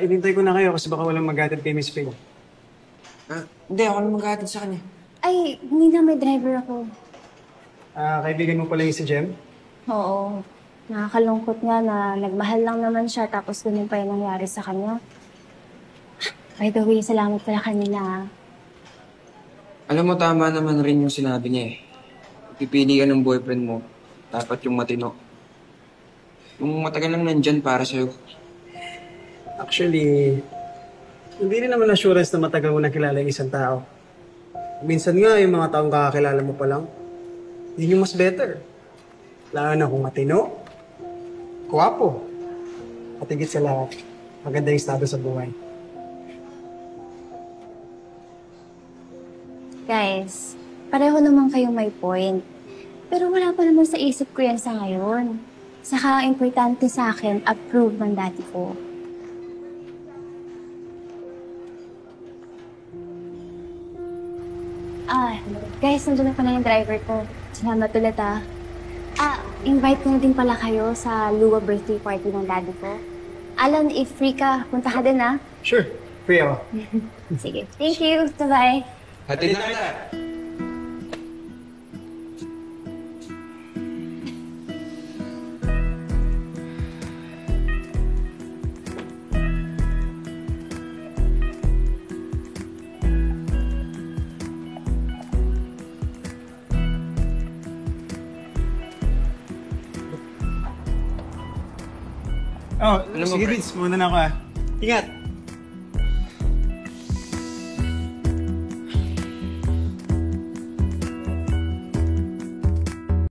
Inintay ko na kayo kasi baka walang maghatid kay Miss Faye. Hindi, ako na maghahatid sa kanya. Ay, hindi na may driver ako. Kaibigan mo pala yung si Jem? Oo. Nakakalungkot nga na nagmahal lang naman siya tapos ganun pa yung nangyari sa kanya. By the way, salamat pala kanina. Alam mo, tama naman rin yung sinabi niya eh. Pipili ka ng boyfriend mo, dapat yung matino. Yung matagal lang nandyan para sa'yo. Actually, hindi rin naman assurance na matagal mo nakilala yung isang tao. Minsan nga, yung mga taong kakakilala mo pa lang, yun yung mas better. Lalo na kung matino, kuwapo, at higit sa lahat, maganda yung estado sa buhay. Guys, pareho naman kayong may point. Pero wala pa naman sa isip ko yan sa ngayon. Saka ang importante sa akin, approve ng daddy ko. Guys, nandun na pala yung driver ko. Salamat ulit invite ko na din pala kayo sa Lua birthday party ng daddy ko. Alan, if free ka, punta ka din Sure, free ako. Sige. Thank you. Bye-bye. Hatid na kita! Sige, Vince. Muna na ako Ingat!